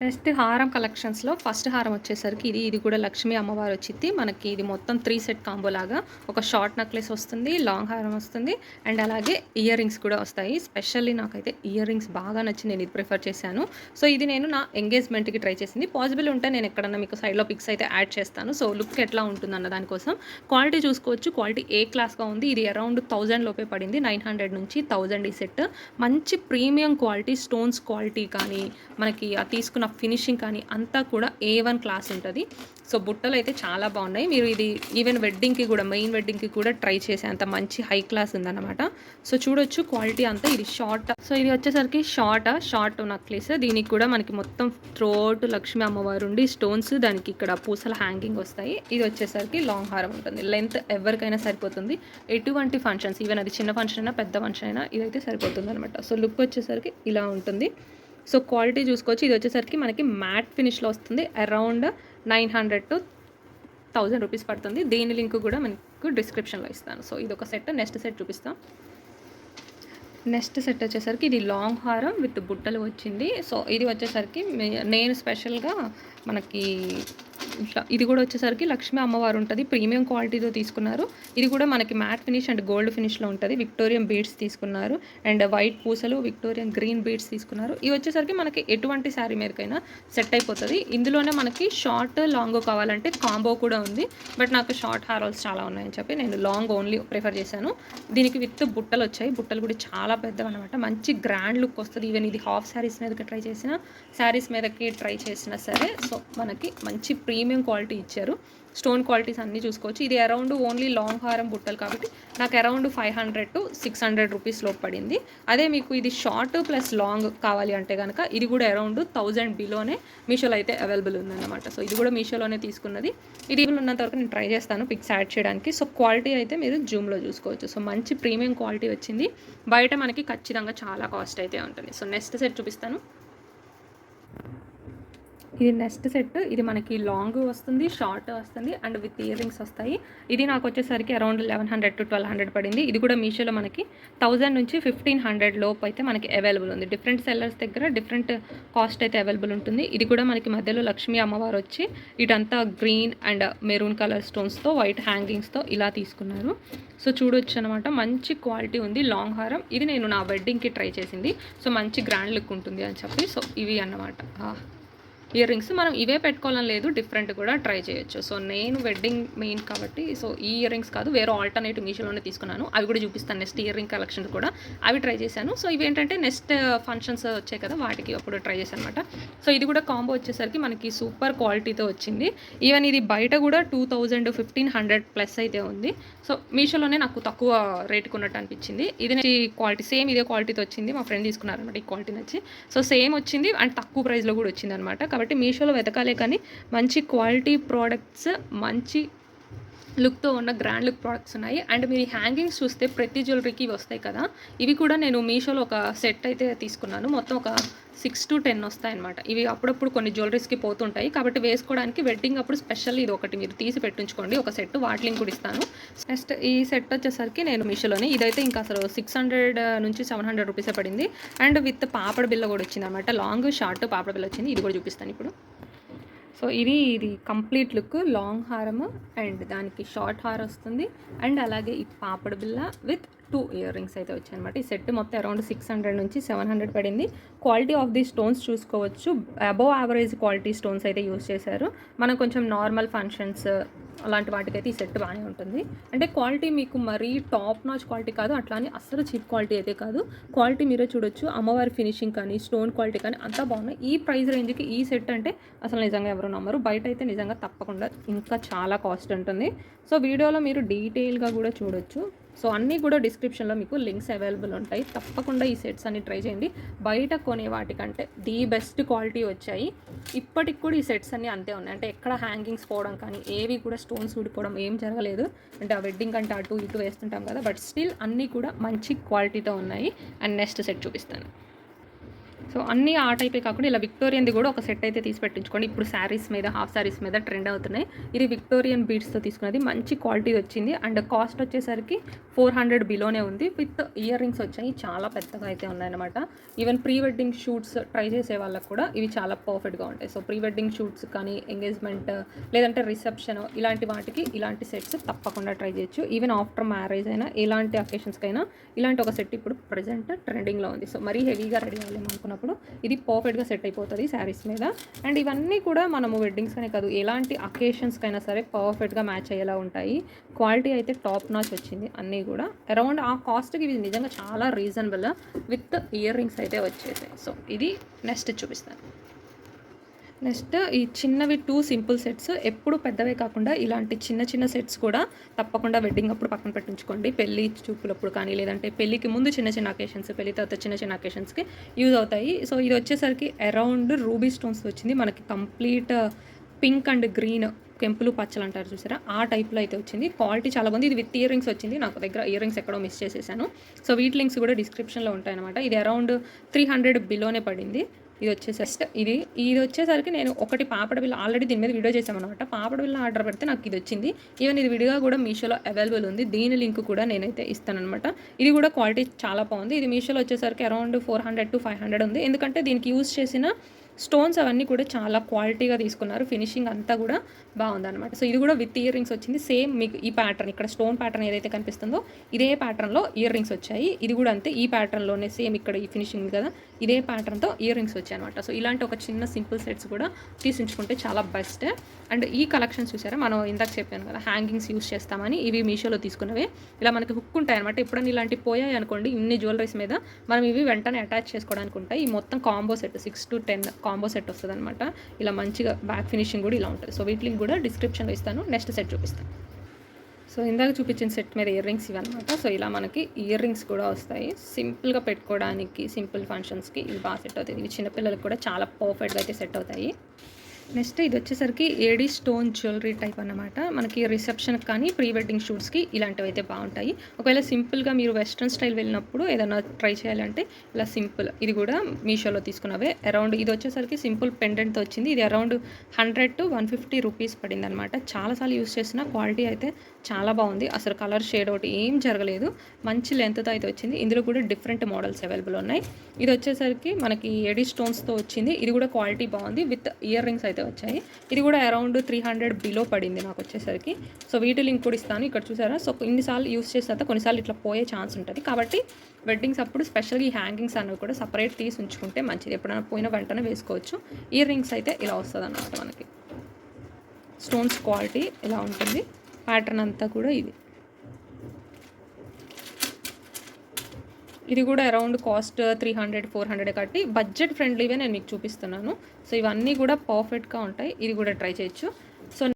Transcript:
Next హారం కలెక్షన్స్‌లో first హారం వచ్చేసరికి ఇది కూడా లక్ష్మీ అమ్మవారు వచ్చిద్ది. మనకి ఇది మొత్తం 3 సెట్ కాంబో లాగా ఒక షార్ట్ నెక్లెస్ వస్తుంది, లాంగ్ హారం వస్తుంది అండ్ అలాగే ఇయర్ రింగ్స్ కూడా వస్తాయి. స్పెషల్లీ నాకైతే ఇయర్ రింగ్స్ బాగా నచ్చి నేను ఇది ప్రిఫర్ చేశాను. సో ఇది నేను నా ఎంగేజ్‌మెంట్‌కి ట్రై చేసింది. పాసిబుల్ ఉంటే నేను ఎక్కడన్నా మీకు సైడ్‌లో పిక్స్ అయితే యాడ్ చేస్తాను. సో లుక్ ఎట్లా ఉంటుందన్న దానికోసం. క్వాలిటీ చూసుకోవచ్చు. క్వాలిటీ ఏ క్లాస్‌గా ఉంది. ఇది అరౌండ్ 1000 లోపే పడింది. 900 నుంచి 1000 ఈ సెట్. మంచి ప్రీమియం క్వాలిటీ స్టోన్స్ క్వాలిటీ కానీ మనకి తీసుకున్న ఫినిషింగ్ కానీ అంతా కూడా A1 క్లాస్ ఉంటుంది. సో బుట్టలు అయితే చాలా బాగున్నాయి. మీరు ఇది ఈవెన్ వెడ్డింగ్కి కూడా మెయిన్ వెడ్డింగ్కి కూడా ట్రై చేసే అంత మంచి హై క్లాస్ ఉందన్నమాట. సో చూడొచ్చు క్వాలిటీ అంతా. ఇది షార్ట్, సో ఇది వచ్చేసరికి షార్ట్ నెక్లెస్. దీనికి కూడా మనకి మొత్తం థ్రోట్ లక్ష్మీ అమ్మవారు ఉండి స్టోన్స్, దానికి ఇక్కడ పూసల హ్యాంగింగ్ వస్తాయి. ఇది వచ్చేసరికి లాంగ్ హారం ఉంటుంది. లెంత్ ఎవరికైనా సరిపోతుంది. ఎటువంటి ఫంక్షన్స్, ఈవెన్ అది చిన్న ఫంక్షన్ అయినా పెద్ద ఫంక్షన్ అయినా ఇదైతే సరిపోతుంది అనమాట. సో లుక్ వచ్చేసరికి ఇలా ఉంటుంది. సో క్వాలిటీ చూసుకోవచ్చు. ఇది వచ్చేసరికి మనకి మ్యాట్ ఫినిష్లో వస్తుంది. అరౌండ్ 900 to 1000 రూపీస్ పడుతుంది. దీని లింక్ కూడా మనకు డిస్క్రిప్షన్లో ఇస్తాను. సో ఇది ఒక సెట్. నెక్స్ట్ సెట్ చూపిస్తాం. నెక్స్ట్ సెట్ వచ్చేసరికి ఇది లాంగ్ హారం విత్ బుట్టలు వచ్చింది. సో ఇది వచ్చేసరికి నేను స్పెషల్గా మనకి ఇట్లా ఇది కూడా వచ్చేసరికి లక్ష్మీ అమ్మవారు ఉంటుంది. ప్రీమియం క్వాలిటీతో తీసుకున్నారు. ఇది కూడా మనకి మ్యాట్ ఫినిష్ అండ్ గోల్డ్ ఫినిష్లో ఉంటుంది. విక్టోరియన్ బీడ్స్ తీసుకున్నారు అండ్ వైట్ పూసలు, విక్టోరియన్ గ్రీన్ బీడ్స్ తీసుకున్నారు. ఇవి వచ్చేసరికి మనకి ఎటువంటి శారీ మీదకైనా సెట్ అయిపోతుంది. ఇందులోనే మనకి షార్ట్ లాంగ్ కావాలంటే కాంబో కూడా ఉంది. బట్ నాకు షార్ట్ హారాల్స్ చాలా ఉన్నాయని చెప్పి నేను లాంగ్ ఓన్లీ ప్రిఫర్ చేశాను. దీనికి విత్ బుట్టలు వచ్చాయి. బుట్టలు కూడా చాలా పెద్దవి అనమాట. మంచి గ్రాండ్ లుక్ వస్తుంది. ఈవెన్ ఇది హాఫ్ శారీస్ మీదకి ట్రై చేసిన, శారీస్ మీదకి ట్రై చేసినా సరే సో మనకి మంచి ప్రీమియం క్వాలిటీ ఇచ్చారు. స్టోన్ క్వాలిటీస్ అన్నీ చూసుకోవచ్చు. ఇది అరౌండ్ ఓన్లీ లాంగ్ హారం బుట్టలు కాబట్టి నాకు అరౌండ్ 500 to 600 రూపీస్లో పడింది. అదే మీకు ఇది షార్ట్ ప్లస్ లాంగ్ కావాలి అంటే కనుక ఇది కూడా అరౌండ్ 1000 బిలోనే మీషోలో అయితే అవైలబుల్ ఉందన్నమాట. సో ఇది కూడా మీషోలోనే తీసుకున్నది. ఇది ఉన్నంత వరకు నేను ట్రై చేస్తాను పిక్స్ యాడ్ చేయడానికి. సో క్వాలిటీ అయితే మీరు జూమ్లో చూసుకోవచ్చు. సో మంచి ప్రీమియం క్వాలిటీ వచ్చింది. బయట మనకి ఖచ్చితంగా చాలా కాస్ట్ అయితే ఉంటుంది. సో నెక్స్ట్ సెట్ చూపిస్తాను. ఇది నెక్స్ట్ సెట్. ఇది మనకి లాంగ్ వస్తుంది, షార్ట్ వస్తుంది అండ్ విత్ ఇయర్ రింగ్స్ వస్తాయి. ఇది నాకు వచ్చేసరికి అరౌండ్ 1100 to 1200 పడింది. ఇది కూడా మీషోలో మనకి 1000 నుంచి 1500 లోపు అయితే మనకి అవైలబుల్ ఉంది. డిఫరెంట్ సెల్లర్స్ దగ్గర డిఫరెంట్ కాస్ట్ అయితే అవైలబుల్ ఉంటుంది. ఇది కూడా మనకి మధ్యలో లక్ష్మీ అమ్మవారు వచ్చి ఇటంతా గ్రీన్ అండ్ మెరూన్ కలర్ స్టోన్స్తో వైట్ హ్యాంగింగ్స్తో ఇలా తీసుకున్నారు. సో చూడొచ్చు అనమాట. మంచి క్వాలిటీ ఉంది లాంగ్ హారం. ఇది నేను నా వెడ్డింగ్కి ట్రై చేసింది. సో మంచి గ్రాండ్ లుక్ ఉంటుంది అని చెప్పి సో ఇవి అన్నమాట ఇయర్ రింగ్స్. మనం ఇవే పెట్టుకోవాలని లేదు, డిఫరెంట్ కూడా ట్రై చేయొచ్చు. సో నేను వెడ్డింగ్ మెయిన్ కాబట్టి సో ఈ ఇయర్ రింగ్స్ కాదు, వేరే ఆల్టర్నేటివ్ మీషోలోనే తీసుకున్నాను. అవి కూడా చూపిస్తాను. నెక్స్ట్ ఇయర్ రింగ్ కలెక్షన్ కూడా అవి ట్రై చేశాను. సో ఇవి ఏంటంటే నెక్స్ట్ ఫంక్షన్స్ వచ్చాయి కదా వాటికి అప్పుడు ట్రై చేశాను అనమాట. సో ఇది కూడా కాంబో వచ్చేసరికి మనకి సూపర్ క్వాలిటీతో వచ్చింది. ఈవెన్ ఇది బయట కూడా 2000 1500 ప్లస్ అయితే ఉంది. సో మీషోలోనే నాకు తక్కువ రేటుకు ఉన్నట్టు అనిపించింది. ఇది క్వాలిటీ సేమ్ ఇదే క్వాలిటీతో వచ్చింది. మా ఫ్రెండ్ తీసుకున్నారనమాట. ఈ క్వాలిటీ నచ్చి సో సేమ్ వచ్చింది అండ్ తక్కువ ప్రైస్లో కూడా వచ్చింది అనమాట. కాబట్టి మీషోలో వెతకాలే కానీ మంచి క్వాలిటీ ప్రోడక్ట్స్, మంచి లుక్తో ఉన్న గ్రాండ్ లుక్ ప్రోడక్ట్స్ ఉన్నాయి. అండ్ మీరు హ్యాంగింగ్స్ చూస్తే ప్రతి జ్యువెలరీకి ఇవి వస్తాయి కదా, ఇవి కూడా నేను మీషోలో ఒక సెట్ అయితే తీసుకున్నాను. మొత్తం ఒక 6 to 10 వస్తాయన్నమాట. ఇవి అప్పుడప్పుడు కొన్ని జ్యువెలరీస్కి పోతుంటాయి కాబట్టి వేసుకోవడానికి వెడ్డింగ్ అప్పుడు స్పెషల్ ఇది ఒకటి మీరు తీసి పెట్టించుకోండి ఒక సెట్. వాటి లింక్ కూడా ఇస్తాను. నెక్స్ట్ ఈ సెట్ వచ్చేసరికి నేను మీషోలోనే ఇదైతే ఇంకా అసలు 600 నుంచి 700 రూపీసే పడింది. అండ్ విత్ పాపడ బిల్ల కూడా వచ్చింది అనమాట. లాంగ్ షార్ట్ పాపడ బిల్ల వచ్చింది. ఇది కూడా చూపిస్తాను ఇప్పుడు. సో ఇది కంప్లీట్ లుక్ లాంగ్ హారము అండ్ దానికి షార్ట్ హార్ వస్తుంది అండ్ అలాగే ఈ పాపడ బిల్ల విత్ 2 ఇయర్ రింగ్స్ అయితే వచ్చాయి అనమాట. ఈ సెట్ మొత్తం అరౌండ్ 600 నుంచి 700 పడింది. క్వాలిటీ ఆఫ్ ది స్టోన్స్ చూసుకోవచ్చు. అబవ్ యావరేజ్ క్వాలిటీ స్టోన్స్ అయితే యూజ్ చేశారు. మనం కొంచెం నార్మల్ ఫంక్షన్స్ అలాంటి వాటికైతే ఈ సెట్ బాగానే ఉంటుంది. అంటే క్వాలిటీ మీకు మరీ టాప్ నాచ్ క్వాలిటీ కాదు, అట్లా అని అస్సలు చీప్ క్వాలిటీ అయితే కాదు. క్వాలిటీ మీరే చూడొచ్చు. అమ్మవారి ఫినిషింగ్ కానీ స్టోన్ క్వాలిటీ కానీ అంతా బాగున్నాయి. ఈ ప్రైస్ రేంజ్కి ఈ సెట్ అంటే అసలు నిజంగా ఎవరు నమ్మరు. బయట అయితే నిజంగా తప్పకుండా ఇంకా చాలా కాస్ట్ ఉంటుంది. సో వీడియోలో మీరు డీటెయిల్గా కూడా చూడొచ్చు. సో అన్నీ కూడా డిస్క్రిప్షన్లో మీకు లింక్స్ అవైలబుల్ ఉంటాయి. తప్పకుండా ఈ సెట్స్ అన్ని ట్రై చేయండి. బయట కొనే వాటికంటే ది బెస్ట్ క్వాలిటీ వచ్చాయి. ఇప్పటికి కూడా ఈ సెట్స్ అన్నీ అంతే ఉన్నాయి. అంటే ఎక్కడ హ్యాంగింగ్స్ పోవడం కానీ ఏవి కూడా స్టోన్స్ ఊడిపోవడం ఏం జరగలేదు. అంటే ఆ వెడ్డింగ్ అంటే అటు ఇటు వేస్తుంటాం కదా, బట్ స్టిల్ అన్నీ కూడా మంచి క్వాలిటీతో ఉన్నాయి. అండ్ నెక్స్ట్ సెట్ చూపిస్తాను. సో అన్నీ ఆ టైపే కాకుండా ఇలా విక్టోరియన్ది కూడా ఒక సెట్ అయితే తీసి పెట్టించుకోండి. ఇప్పుడు శారీస్ మీద, హాఫ్ శారీస్ మీద ట్రెండ్ అవుతున్నాయి. ఇది విక్టోరియన్ బీడ్స్తో తీసుకున్నది, మంచి క్వాలిటీ వచ్చింది. అండ్ కాస్ట్ వచ్చేసరికి 400 బిలోనే ఉంది. విత్ ఇయర్ రింగ్స్ వచ్చాయి, చాలా పెద్దగా అయితే ఉన్నాయన్నమాట. Even pre wedding shoots try చేసే వాళ్ళకి కూడా ఇవి చాలా పర్ఫెక్ట్గా ఉంటాయి. సో ప్రీ వెడ్డింగ్ షూట్స్ కానీ, ఎంగేజ్మెంట్ లేదంటే రిసెప్షన్, ఇలాంటి వాటికి ఇలాంటి సెట్స్ తప్పకుండా ట్రై చేయొచ్చు. ఈవెన్ ఆఫ్టర్ మ్యారేజ్ అయినా ఎలాంటి అకేషన్స్కైనా ఇలాంటి ఒక సెట్ ఇప్పుడు ప్రజెంట్ ట్రెండింగ్లో ఉంది. సో మరీ హెవీగా రెడీ అవ్వలేము అనుకున్నప్పుడు ఇది పర్ఫెక్ట్గా సెట్ అయిపోతుంది శారీస్ మీద. అండ్ ఇవన్నీ కూడా మనము వెడ్డింగ్స్కనే కాదు, ఎలాంటి అకేషన్స్కైనా సరే పర్ఫెక్ట్గా మ్యాచ్ అయ్యేలా ఉంటాయి. క్వాలిటీ అయితే టాప్ నాచ్ వచ్చింది అన్నీ కూడా. అరౌండ్ ఆ కాస్ట్కి ఇవి నిజంగా చాలా రీజనబుల్ విత్ ఇయర్ రింగ్స్ అయితే వచ్చేసాయి. సో ఇది నెక్స్ట్ చూపిస్తాను. నెక్స్ట్ ఈ చిన్నవి 2 సింపుల్ సెట్స్, ఎప్పుడు పెద్దవే కాకుండా ఇలాంటి చిన్న చిన్న సెట్స్ కూడా తప్పకుండా వెడ్డింగ్ అప్పుడు పక్కన పెట్టించుకోండి. పెళ్లి చూపులప్పుడు కానీ, లేదంటే పెళ్ళికి ముందు చిన్న చిన్న అకేషన్స్, పెళ్లి తర్వాత చిన్న చిన్న అకేషన్స్కి యూజ్ అవుతాయి. సో ఇది వచ్చేసరికి అరౌండ్ రూబీ స్టోన్స్ వచ్చింది మనకి. కంప్లీట్ పింక్ అండ్ గ్రీన్, కెంపులు పచ్చలు అంటారు చూసారా, ఆ టైప్లో అయితే వచ్చింది. క్వాలిటీ చాలా బాగుంది. ఇది విత్ ఇయర్ రింగ్స్ వచ్చింది. నాకు దగ్గర ఇయర్ రింగ్స్ ఎక్కడో మిస్ చేసేసాను. సో వీటి లింక్స్ కూడా డిస్క్రిప్షన్లో ఉంటాయన్నమాట. ఇది అరౌండ్ 300 బిలోనే పడింది. ఇది వచ్చేసరికి ఇది వచ్చేసరికి నేను ఒకటి పాపడ బిల్ల ఆల్రెడీ దీని మీద వీడియో చేసామన్నమాట. పాపడ బిల్ల ఆర్డర్ పెడితే నాకు ఇది వచ్చింది. ఈవెన్ ఇది విడిగా కూడా మీషోలో అవైలబుల్ ఉంది. దీని లింక్ కూడా నేనైతే ఇస్తానన్నమాట. ఇది కూడా క్వాలిటీ చాలా బాగుంది. ఇది మీషోలో వచ్చేసరికి అరౌండ్ 400 to 500 ఉంది. ఎందుకంటే దీనికి యూజ్ చేసిన స్టోన్స్ అవన్నీ కూడా చాలా క్వాలిటీగా తీసుకున్నారు. ఫినిషింగ్ అంతా కూడా బాగుందన్నమాట. సో ఇది కూడా విత్ ఇయర్ రింగ్స్ వచ్చింది. సేమ్ మీకు ఈ ప్యాటర్న్, ఇక్కడ స్టోన్ ప్యాటర్న్ ఏదైతే కనిపిస్తుందో ఇదే ప్యాటర్న్లో ఇయర్ రింగ్స్ వచ్చాయి. ఇది కూడా అంతే, ఈ ప్యాటర్న్లోనే సేమ్ ఇక్కడ ఈ ఫినిషింగ్ కదా, ఇదే ప్యాటర్న్తో ఇయర్ రింగ్స్ వచ్చాయి అనమాట. సో ఇలాంటి ఒక చిన్న సింపుల్ సెట్స్ కూడా తీసించుకుంటే చాలా బెస్ట్. అండ్ ఈ కలెక్షన్స్ చూసారా, మనం ఇందాక చెప్పాను కదా హ్యాంగింగ్స్ యూస్ చేస్తామని, ఇవి మీషోలో తీసుకున్నవే. ఇలా మనకి హుక్ ఉంటాయి అనమాట. ఎప్పుడైనా ఇలాంటివి పోయాయి అనుకోండి, ఇన్ని జ్యువెలరీస్ మీద మనం ఇవి వెంటనే అటాచ్ చేసుకోవడానికి ఉంటాయి. ఈ మొత్తం combo set 6 to 10 combo set వస్తుంది అనమాట. ఇలా మంచిగా బ్యాక్ ఫినిషింగ్ కూడా ఇలా ఉంటుంది. సో వీటి లింక్ కూడా డిస్క్రిప్షన్లో ఇస్తాను. నెక్స్ట్ సెట్ చూపిస్తాను. సో ఇందాక చూపించిన సెట్ మీద ఇయర్ రింగ్స్ ఇవన్నమాట. సో ఇలా మనకి ఇయర్ రింగ్స్ కూడా వస్తాయి. సింపుల్గా పెట్టుకోవడానికి, సింపుల్ ఫంక్షన్స్కి ఇవి బాగా సెట్ అవుతాయి. ఇవి చిన్నపిల్లలకు కూడా చాలా పర్ఫెక్ట్గా అయితే సెట్ అవుతాయి. నెక్స్ట్ ఇది వచ్చేసరికి ఏడీ స్టోన్ జ్యువెలరీ టైప్ అన్నమాట. మనకి రిసెప్షన్కి కానీ, ప్రీ వెడ్డింగ్ షూట్స్కి ఇలాంటివి అయితే బాగుంటాయి. ఒకవేళ సింపుల్గా మీరు వెస్ట్రన్ స్టైల్ వెళ్ళినప్పుడు ఏదైనా ట్రై చేయాలంటే ఇలా సింపుల్, ఇది కూడా మీషోలో తీసుకున్నవే. అరౌండ్ ఇది వచ్చేసరికి సింపుల్ పెండెంట్తో వచ్చింది. ఇది అరౌండ్ 100 to 150 రూపీస్ పడింది అనమాట. చాలాసార్లు యూస్ చేసిన క్వాలిటీ అయితే చాలా బాగుంది. అసలు కలర్ షేడ్ ఒకటి ఏం జరగలేదు. మంచి లెంత్తో అయితే వచ్చింది. ఇందులో కూడా డిఫరెంట్ మోడల్స్ అవైలబుల్ ఉన్నాయి. ఇది వచ్చేసరికి మనకి ఏడీ స్టోన్స్తో వచ్చింది. ఇది కూడా క్వాలిటీ బాగుంది. విత్ ఇయర్ రింగ్స్ అయితే వచ్చాయి. ఇది కూడా అరౌండ్ 300 బిలో పడింది నాకు వచ్చేసరికి. సో వీటి లింక్ కూడా ఇస్తాను. ఇక్కడ చూసారా, సో ఇన్నిసార్లు యూస్ చేసిన తర్వాత కొన్నిసార్లు ఇట్లా పోయే ఛాన్స్ ఉంటుంది. కాబట్టి వెడ్డింగ్స్ అప్పుడు స్పెషల్గా ఈ హ్యాంగింగ్స్ అనేవి కూడా సపరేట్ తీసి ఉంచుకుంటే మంచిది. ఎప్పుడైనా పోయిన వెంటనే వేసుకోవచ్చు. ఇయర్ రింగ్స్ అయితే ఇలా వస్తుంది అన్నమాట. మనకి స్టోన్స్ క్వాలిటీ ఇలా ఉంటుంది. ప్యాటర్న్ అంతా కూడా ఇది కూడా అరౌండ్ కాస్ట్ 300-400 కట్టి బడ్జెట్ ఫ్రెండ్లీవే నేను మీకు చూపిస్తున్నాను. సో ఇవన్నీ కూడా పర్ఫెక్ట్గా ఉంటాయి. ఇది కూడా ట్రై చేయొచ్చు.